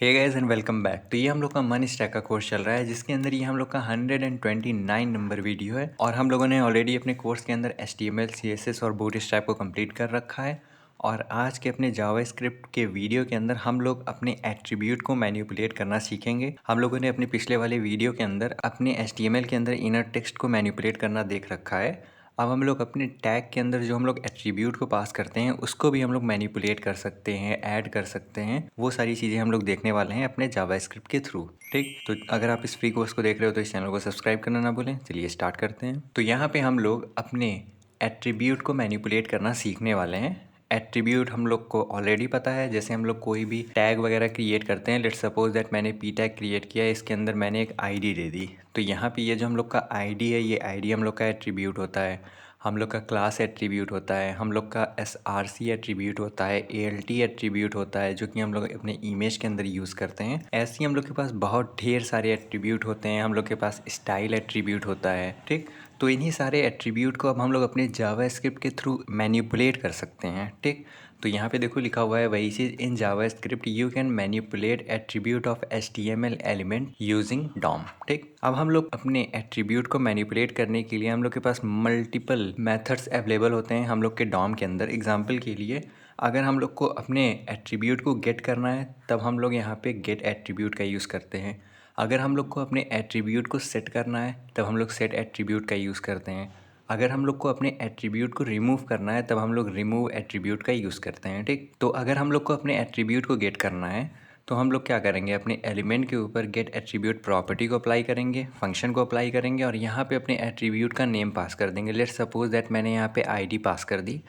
Hey guys and welcome back. तो ये हम लोग का मनी स्टैक का कोर्स चल रहा है जिसके अंदर ये हम लोग का 129 नंबर वीडियो है और हम लोगों ने ऑलरेडी अपने कोर्स के अंदर HTML, CSS और बूटस्ट्रैप को कंप्लीट कर रखा है। और आज के अपने जावास्क्रिप्ट के वीडियो के अंदर हम लोग अपने एट्रीब्यूट को मैनिपुलेट करना सीखेंगे। हम लोगों ने अपने पिछले वाले वीडियो के अंदर अपने HTML के अंदर इनर टेक्स्ट को मैनिपुलेट करना देख रखा है। अब हम लोग अपने टैग के अंदर जो हम लोग एट्रीब्यूट को पास करते हैं उसको भी हम लोग मैनिपुलेट कर सकते हैं, ऐड कर सकते हैं। वो सारी चीज़ें हम लोग देखने वाले हैं अपने जावास्क्रिप्ट के थ्रू। ठीक, तो अगर आप इस फ्री कोर्स को देख रहे हो तो इस चैनल को सब्सक्राइब करना ना भूलें। चलिए स्टार्ट करते हैं। तो यहाँ पे हम लोग अपने एट्रीब्यूट को मैनिपुलेट करना सीखने वाले हैं। एट्रीब्यूट हम लोग को ऑलरेडी पता है, जैसे हम लोग कोई भी टैग वगैरह क्रिएट करते हैं। लेट्स सपोज दैट मैंने पी टैग क्रिएट किया, इसके अंदर मैंने एक आईडी दे दी। तो यहाँ पे ये जो हम लोग का आईडी है, ये आईडी हम लोग का एट्रीब्यूट होता है। हम लोग का क्लास एट्रीब्यूट होता है, हम लोग का SRC एट्रीब्यूट होता है, ALT एट्रीब्यूट होता है, जो कि हम लोग अपने इमेज के अंदर यूज़ करते हैं। ऐसे ही हम लोग के पास बहुत ढेर सारे एट्रीब्यूट होते हैं। हम लोग के पास स्टाइल एट्रीब्यूट होता है। ठीक, तो इन्हीं सारे एट्रीब्यूट को अब हम लोग अपने जावास्क्रिप्ट के थ्रू मैनिपुलेट कर सकते हैं। ठीक, तो यहाँ पे देखो लिखा हुआ है वही चीज़, in JavaScript you can manipulate attribute of HTML element using DOM. ठीक, अब हम लोग अपने एट्रीब्यूट को मैनिपुलेट करने के लिए हम लोग के पास मल्टीपल मेथड्स अवेलेबल होते हैं हम लोग के डॉम के अंदर। एग्जांपल के लिए, अगर हम लोग को अपने एट्रीब्यूट को गेट करना है तब हम लोग यहाँ पे गेट एट्रीब्यूट का यूज़ करते हैं। अगर हम लोग को अपने एट्रीब्यूट को सेट करना है तब हम लोग सेट एट्रीब्यूट का यूज़ करते हैं। अगर हम लोग को अपने एट्रीब्यूट को रिमूव करना है तब हम लोग रिमूव एट्रीब्यूट का यूज़ करते हैं। ठीक, तो अगर हम लोग को अपने एट्रीब्यूट को गेट करना है तो हम लोग क्या करेंगे, अपने एलिमेंट के ऊपर गेट एट्रीब्यूट प्रॉपर्टी को अप्लाई करेंगे, फंक्शन को अप्लाई करेंगे और यहाँ पे अपने एट्रीब्यूट का नेम पास कर देंगे। लेट्स सपोज दैट मैंने यहाँ पे आईडी पास कर दी,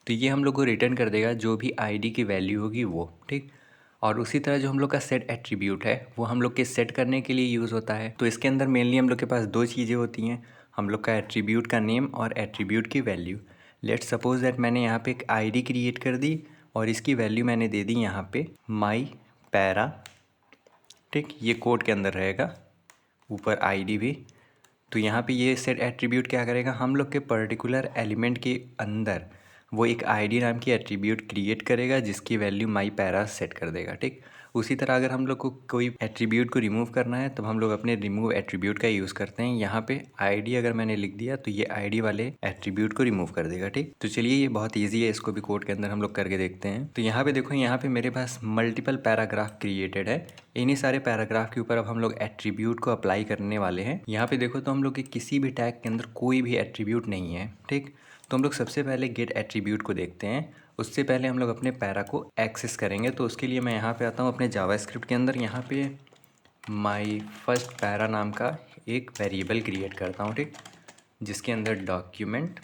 तो ये हम लोग को रिटर्न कर देगा जो भी आईडी की वैल्यू होगी वो। ठीक, और उसी तरह जो हम लोग का सेट एट्रीब्यूट है वो हम लोग के सेट करने के लिए यूज़ होता है। तो इसके अंदर मेनली हम लोग के पास दो चीज़ें होती हैं, हम लोग का एट्रीब्यूट का नेम और एट्रीब्यूट की वैल्यू। लेट्स सपोज दैट मैंने यहाँ पे एक आईडी क्रिएट कर दी और इसकी वैल्यू मैंने दे दी यहाँ पे माई पैरा। ठीक, ये कोड के अंदर रहेगा, ऊपर आईडी भी। तो यहाँ पे ये सेट एट्रीब्यूट क्या करेगा, हम लोग के पर्टिकुलर एलिमेंट के अंदर वो एक आईडी नाम की एट्रीब्यूट क्रिएट करेगा जिसकी वैल्यू माई पैरा सेट कर देगा। ठीक, उसी तरह अगर हम लोग को कोई एट्रीब्यूट को रिमूव करना है तब हम लोग अपने रिमूव एट्रीब्यूट का यूज़ करते हैं। यहाँ पे आईडी अगर मैंने लिख दिया तो ये आईडी वाले एट्रीब्यूट को रिमूव कर देगा। ठीक, तो चलिए ये बहुत ईजी है, इसको भी कोड के अंदर हम लोग करके देखते हैं। तो यहाँ पे देखो, यहाँ पे मेरे पास मल्टीपल पैराग्राफ क्रिएटेड है। इन्हीं सारे पैराग्राफ के ऊपर अब हम लोग एट्रीब्यूट को अप्लाई करने वाले हैं। यहाँ पे देखो तो हम लोग के किसी भी टैग के अंदर कोई भी एट्रीब्यूट नहीं है। ठीक, तो हम लोग सबसे पहले गेट एट्रीब्यूट को देखते हैं। उससे पहले हम लोग अपने पैरा को एक्सेस करेंगे। तो उसके लिए मैं यहाँ पे आता हूँ अपने जावास्क्रिप्ट के अंदर। यहाँ पे माई फर्स्ट पैरा नाम का एक वेरिएबल क्रिएट करता हूँ। ठीक, जिसके अंदर डॉक्यूमेंट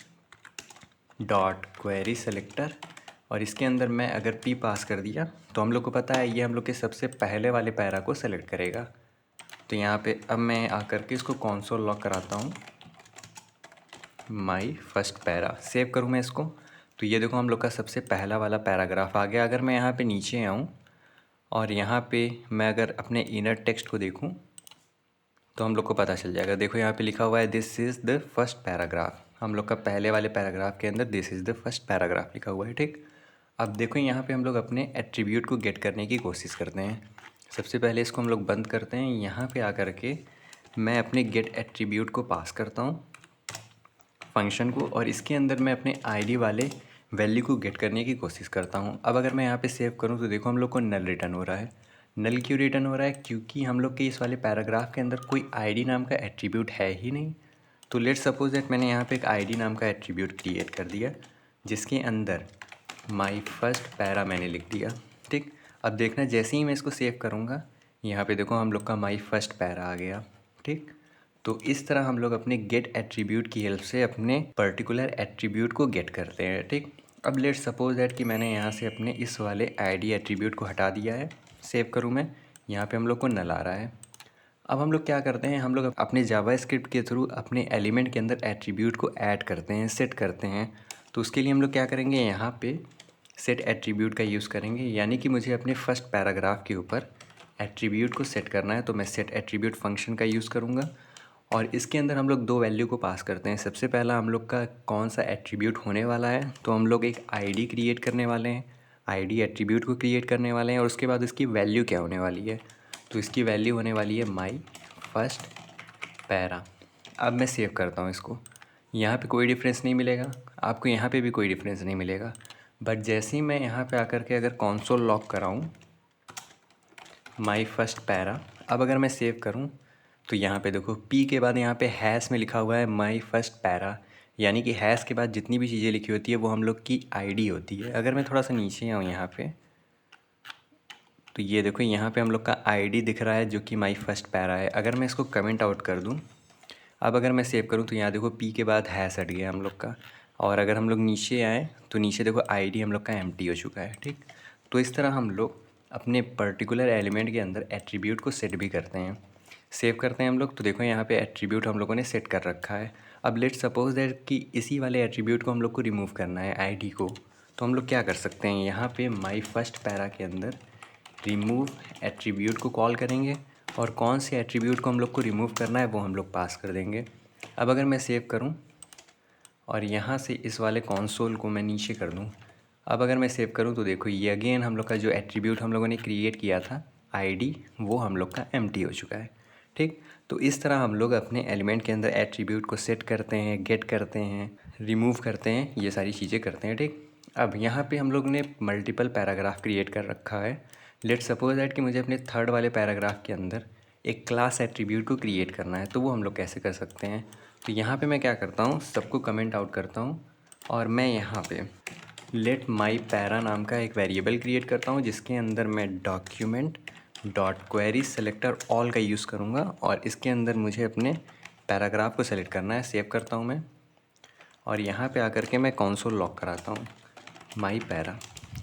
डॉट क्वेरी सेलेक्टर, और इसके अंदर मैं अगर पी पास कर दिया तो हम लोग को पता है ये हम लोग के सबसे पहले वाले पैरा को सेलेक्ट करेगा। तो यहाँ पे अब मैं आकर के इसको कंसोल लॉग कराता हूँ, माई फर्स्ट पैरा। सेव करूँ मैं इसको, तो ये देखो हम लोग का सबसे पहला वाला पैराग्राफ आ गया। अगर मैं यहाँ पे नीचे आऊँ और यहाँ पे मैं अगर अपने इनर टेक्स्ट को देखूँ तो हम लोग को पता चल जाएगा। देखो यहाँ पे लिखा हुआ है this is the first paragraph. हम लोग का पहले वाले पैराग्राफ के अंदर this is the first paragraph लिखा हुआ है। ठीक, अब देखो यहाँ पे हम लोग अपने एट्रीब्यूट को गेट करने की कोशिश करते हैं। सबसे पहले इसको हम लोग बंद करते हैं। यहाँ पे आकर के मैं अपने गेट एट्रीब्यूट को पास करता हूँ फंक्शन को, और इसके अंदर मैं अपने आईडी वाले वैल्यू को गेट करने की कोशिश करता हूँ। अब अगर मैं यहाँ पे सेव करूँ तो देखो हम लोग को नल रिटर्न हो रहा है। नल क्यों रिटर्न हो रहा है, क्योंकि हम लोग के इस वाले पैराग्राफ के अंदर कोई आईडी नाम का एट्रीब्यूट है ही नहीं। तो लेट्स सपोज दैट मैंने यहाँ पे एक आईडी नाम का एट्रीब्यूट क्रिएट कर दिया जिसके अंदर माई फर्स्ट पैरा मैंने लिख दिया। ठीक, अब देखना जैसे ही मैं इसको सेव करूँगा यहाँ पे देखो हम लोग का माई फर्स्ट पैरा आ गया। ठीक, तो इस तरह हम लोग अपने गेट एट्रीब्यूट की हेल्प से अपने पर्टिकुलर एट्रीब्यूट को गेट करते हैं। ठीक, अब लेट्स सपोज दैट कि मैंने यहाँ से अपने इस वाले आईडी एट्रीब्यूट को हटा दिया है। सेव करूँ मैं, यहाँ पे हम लोग को नल आ रहा है। अब हम लोग क्या करते हैं, हम लोग अपने जावास्क्रिप्ट के थ्रू अपने एलिमेंट के अंदर एट्रीब्यूट को ऐड करते हैं, सेट करते हैं। तो उसके लिए हम लोग क्या करेंगे, यहाँ पे सेट एट्रीब्यूट का यूज़ करेंगे। यानी कि मुझे अपने फर्स्ट पैराग्राफ के ऊपर एट्रीब्यूट को सेट करना है तो मैं सेट एट्रीब्यूट फंक्शन का यूज़ करूँगा। और इसके अंदर हम लोग दो वैल्यू को पास करते हैं। सबसे पहला हम लोग का कौन सा एट्रीब्यूट होने वाला है, तो हम लोग एक आईडी क्रिएट करने वाले हैं। आईडी एट्रीब्यूट को क्रिएट करने वाले हैं और उसके बाद इसकी वैल्यू क्या होने वाली है, तो इसकी वैल्यू होने वाली है माई फर्स्ट पैरा। अब मैं सेव करता हूँ इसको। यहाँ पे कोई डिफरेंस नहीं मिलेगा, आपको यहाँ पे भी कोई डिफरेंस नहीं मिलेगा। बट जैसे ही मैं यहाँ पे आकर के अगर कंसोल लॉक कराऊँ माई फर्स्ट पैरा, अब अगर मैं सेव करूँ तो यहाँ पे देखो पी के बाद यहाँ पे हैश में लिखा हुआ है माई फर्स्ट पैरा, यानी कि हैश के बाद जितनी भी चीज़ें लिखी होती है वो हम लोग की आईडी होती है। अगर मैं थोड़ा सा नीचे आऊँ यहाँ पे तो ये देखो यहाँ पे हम लोग का आईडी दिख रहा है जो कि माई फर्स्ट पैरा है। अगर मैं इसको कमेंट आउट कर दूँ, अब अगर मैं सेव करूँ तो यहाँ देखो पी के बाद हैश हट गया हम लोग का। और अगर हम लोग नीचे आएँ तो नीचे देखो आईडी हम लोग का एम्प्टी हो चुका है। ठीक, तो इस तरह हम लोग अपने पर्टिकुलर एलिमेंट के अंदर एट्रीब्यूट को सेट भी करते हैं, सेव करते हैं हम लोग। तो देखो यहाँ पे एट्रीब्यूट हम लोगों ने सेट कर रखा है। अब लेट सपोज दैट कि इसी वाले एट्रीब्यूट को हम लोग को रिमूव करना है आईडी को, तो हम लोग क्या कर सकते हैं, यहाँ पे माई फर्स्ट पैरा के अंदर रिमूव एट्रीब्यूट को कॉल करेंगे और कौन से एट्रीब्यूट को हम लोग को रिमूव करना है वो हम लोग पास कर देंगे। अब अगर मैं सेव करूं और यहाँ से इस वाले कंसोल को मैं नीचे कर दूं, अब अगर मैं सेव करूं तो देखो ये अगेन हम लोग का जो एट्रीब्यूट हम लोगों ने क्रिएट किया था आईडी, वो हम लोग का एम्प्टी हो चुका है। ठीक, तो इस तरह हम लोग अपने एलिमेंट के अंदर एट्रीब्यूट को सेट करते हैं, गेट करते हैं, रिमूव करते हैं, ये सारी चीज़ें करते हैं। ठीक, अब यहाँ पे हम लोग ने मल्टीपल पैराग्राफ क्रिएट कर रखा है। लेट सपोज दैट कि मुझे अपने थर्ड वाले पैराग्राफ के अंदर एक क्लास एट्रीब्यूट को क्रिएट करना है, तो वो हम लोग कैसे कर सकते हैं। तो यहाँ पे मैं क्या करता हूँ, सबको कमेंट आउट करता हूँ और मैं यहाँ पे लेट माई पैरा नाम का एक वेरिएबल क्रिएट करता हूँ जिसके अंदर मैं document dot query selector all का यूज़ करूँगा और इसके अंदर मुझे अपने पैराग्राफ को सेलेक्ट करना है। सेव करता हूँ मैं और यहाँ पे आकर के मैं कंसोल लॉक कराता हूँ माई पैरा।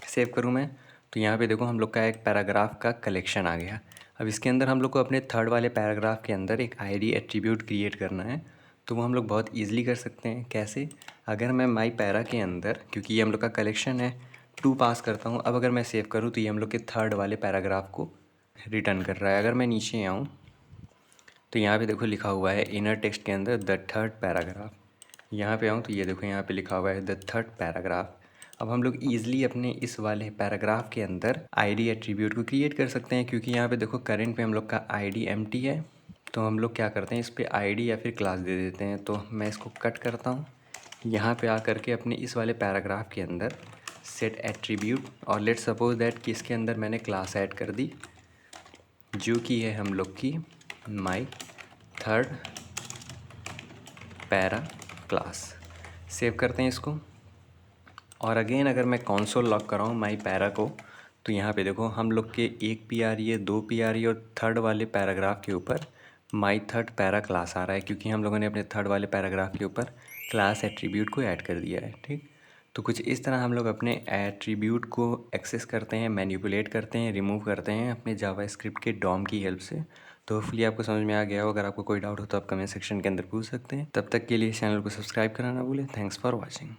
सेव करूँ मैं तो यहाँ पे देखो हम लोग का एक पैराग्राफ का कलेक्शन आ गया। अब इसके अंदर हम लोग को अपने थर्ड वाले पैराग्राफ के अंदर एक आईडी एट्रीब्यूट क्रिएट करना है, तो वो हम लोग बहुत ईजिली कर सकते हैं। कैसे, अगर मैं माई पैरा के अंदर, क्योंकि ये हम लोग का कलेक्शन है, 2 पास करता हूँ। अब अगर मैं सेव करूँ तो ये हम लोग के थर्ड वाले पैराग्राफ को रिटर्न कर रहा है। अगर मैं नीचे आऊँ तो यहाँ पे देखो लिखा हुआ है इनर टेक्स्ट के अंदर द थर्ड पैराग्राफ। यहाँ पे आऊँ तो ये देखो यहाँ पे लिखा हुआ है द थर्ड पैराग्राफ। अब हम लोग ईजिली अपने इस वाले पैराग्राफ के अंदर आईडी एट्रीब्यूट को क्रिएट कर सकते हैं, क्योंकि यहाँ पे देखो करेंट पे हम लोग का आईडी एम्प्टी है। तो हम लोग क्या करते हैं, इस पर आईडी या फिर क्लास दे देते हैं। तो मैं इसको कट करता हूँ, यहाँ पे आकर के अपने इस वाले पैराग्राफ के अंदर सेट एट्रीब्यूट, और लेट सपोज दैट कि इसके अंदर मैंने क्लास ऐड कर दी जो कि है हम लोग की my third para class. Save करते हैं इसको और अगेन अगर मैं कंसोल लॉक कराऊँ माई पैरा को, तो यहाँ पे देखो हम लोग के 1 पी आ रही है, 2 पी आ रही है और थर्ड वाले पैराग्राफ के ऊपर माई थर्ड पैरा क्लास आ रहा है, क्योंकि हम लोगों ने अपने थर्ड वाले पैराग्राफ के ऊपर क्लास एट्रीब्यूट को ऐड कर दिया है। ठीक, तो कुछ इस तरह हम लोग अपने एट्रीब्यूट को एक्सेस करते हैं, मैनिपुलेट करते हैं, रिमूव करते हैं अपने जावास्क्रिप्ट के डॉम की हेल्प से। तो होपफुली आपको समझ में आ गया हो। अगर आपको कोई डाउट हो तो आप कमेंट सेक्शन के अंदर पूछ सकते हैं। तब तक के लिए चैनल को सब्सक्राइब करना ना भूलें। Thanks for watching.